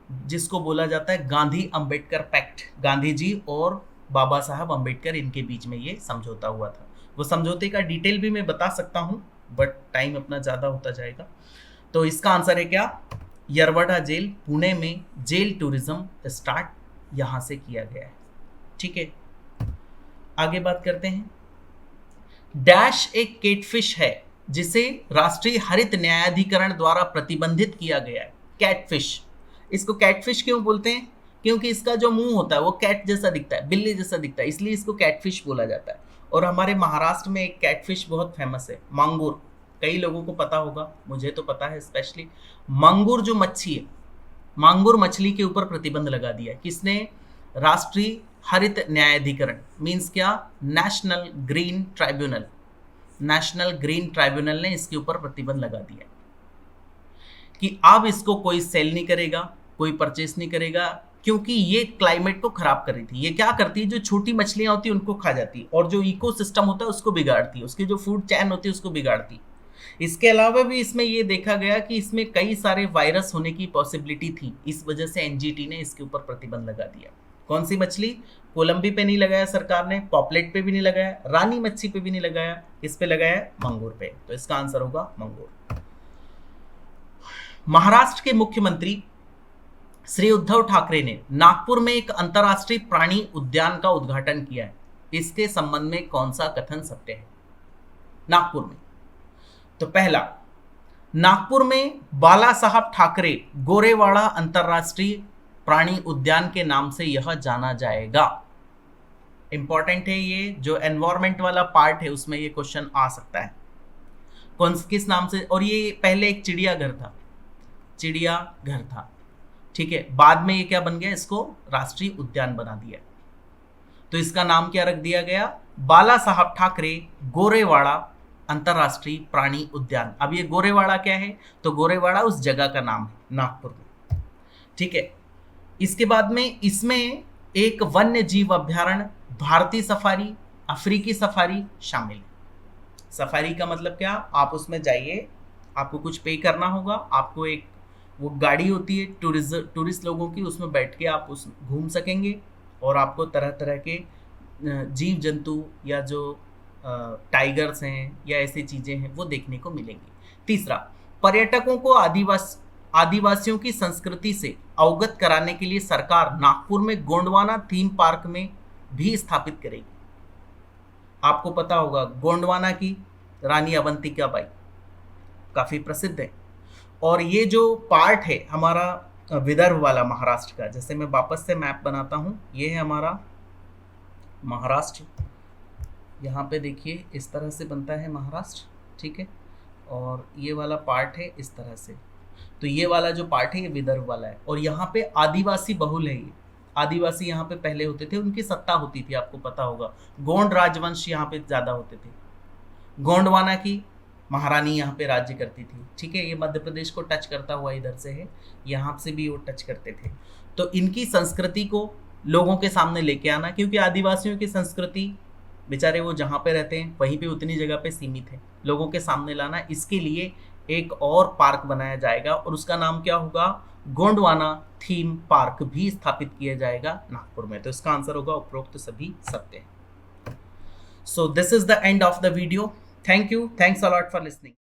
जिसको बोला जाता है गांधी अंबेडकर पैक्ट, गांधी जी और बाबा साहब अंबेडकर, इनके बीच में ये समझौता हुआ था। वो समझौते का डिटेल भी मैं बता सकता हूँ, बट टाइम अपना ज़्यादा होता जाएगा। तो इसका आंसर है क्या, यरवदा जेल, पुणे में जेल टूरिज्म स्टार्ट यहाँ से किया गया है, ठीक है। आगे बात करते हैं। डैश एक कैटफिश है जिसे राष्ट्रीय हरित न्यायाधिकरण द्वारा प्रतिबंधित किया गया है। कैटफिश, इसको कैटफिश क्यों बोलते हैं, क्योंकि इसका जो मुंह होता है वो कैट जैसा दिखता है, बिल्ली जैसा दिखता है, इसलिए इसको कैटफिश बोला जाता है। और हमारे महाराष्ट्र में एक कैटफिश बहुत फेमस है, मांगुर। कई लोगों को पता होगा, मुझे तो पता है स्पेशली। मांगुर जो मच्छी है, मांगुर मछली के ऊपर प्रतिबंध लगा दिया किसने, राष्ट्रीय हरित न्यायाधिकरण, मीन्स क्या, national green tribunal. National green tribunal ने इसके ऊपर प्रतिबंध लगा दिया कि अब इसको कोई सेल नहीं करेगा, कोई परचेस नहीं करेगा, क्योंकि ये क्लाइमेट को खराब कर रही थी। ये क्या करती है, जो छोटी मछलियां होती है उनको खा जाती है, और जो इकोसिस्टम होता है उसको बिगाड़ती है, उसकी जो फूड चैन होती है उसको बिगाड़ती है। इसके अलावा भी इसमें ये देखा गया कि इसमें कई सारे वायरस होने की पॉसिबिलिटी थी, इस वजह से एनजीटी ने इसके ऊपर प्रतिबंध लगा दिया। कौन सी मछली, कोलंबी पे नहीं लगाया सरकार ने, पॉपलेट पे भी नहीं लगाया, रानी मच्छी पे भी नहीं लगाया, किस पे लगाया, मंगूर पे। तो इसका आंसर होगा मंगूर। महाराष्ट्र के मुख्यमंत्री श्री उद्धव ठाकरे ने नागपुर में एक अंतर्राष्ट्रीय प्राणी उद्यान का उद्घाटन किया है। इसके संबंध में कौन सा कथन सत्य है नागपुर में? तो पहला, नागपुर में बाला साहब ठाकरे गोरेवाड़ा अंतर्राष्ट्रीय प्राणी उद्यान के नाम से यह जाना जाएगा। इंपॉर्टेंट है ये, जो एनवायरमेंट वाला पार्ट है उसमें ये क्वेश्चन आ सकता है, कौन किस नाम से। और ये पहले एक चिड़ियाघर था, चिड़ियाघर था, ठीक है। बाद में ये क्या बन गया, इसको राष्ट्रीय उद्यान बना दिया। तो इसका नाम क्या रख दिया गया, बाला साहब ठाकरे गोरेवाड़ा अंतर्राष्ट्रीय प्राणी उद्यान। अब ये गोरेवाड़ा क्या है, तो गोरेवाड़ा उस जगह का नाम है नागपुर में, ठीक है। इसके बाद में इसमें एक वन्य जीव अभ्यारण्य, भारतीय सफारी, अफ्रीकी सफारी शामिल है। सफारी का मतलब क्या, आप उसमें जाइए, आपको कुछ पे करना होगा, आपको एक वो गाड़ी होती है टूरिस्ट लोगों की, उसमें बैठ के आप उस घूम सकेंगे, और आपको तरह तरह के जीव जंतु या जो टाइगर्स हैं या ऐसी चीज़ें हैं वो देखने को मिलेंगी। तीसरा, पर्यटकों को आदिवासियों की संस्कृति से अवगत कराने के लिए सरकार नागपुर में गोंडवाना थीम पार्क में भी स्थापित करेगी। आपको पता होगा गोंडवाना की रानी अवंतिका बाई काफ़ी प्रसिद्ध है। और ये जो पार्ट है हमारा विदर्भ वाला महाराष्ट्र का, जैसे मैं वापस से मैप बनाता हूँ, ये है हमारा महाराष्ट्र, यहाँ पे देखिए इस तरह से बनता है महाराष्ट्र, ठीक है। और ये वाला पार्ट है इस तरह से, तो ये वाला जो पार्ट है ये विदर्भ वाला है। और यहाँ पे आदिवासी बहुल है, ये आदिवासी यहाँ पे पहले होते थे, उनकी सत्ता होती थी, आपको पता होगा। गोंड राजवंश यहाँ पे ज़्यादा होते थे, गोंडवाना की महारानी यहाँ पे राज्य करती थी, ठीक है। ये मध्य प्रदेश को टच करता हुआ इधर से है, यहाँ से भी वो टच करते थे। तो इनकी संस्कृति को लोगों के सामने लेके आना, क्योंकि आदिवासियों की संस्कृति बेचारे वो जहाँ पे रहते हैं वहीं पे उतनी जगह पे सीमित है, लोगों के सामने लाना, इसके लिए एक और पार्क बनाया जाएगा और उसका नाम क्या होगा, गोंडवाना थीम पार्क भी स्थापित किया जाएगा नागपुर में। तो इसका आंसर होगा उपरोक्त सभी सत्य है। So this is the end of the video. Thank you, thanks a lot for listening.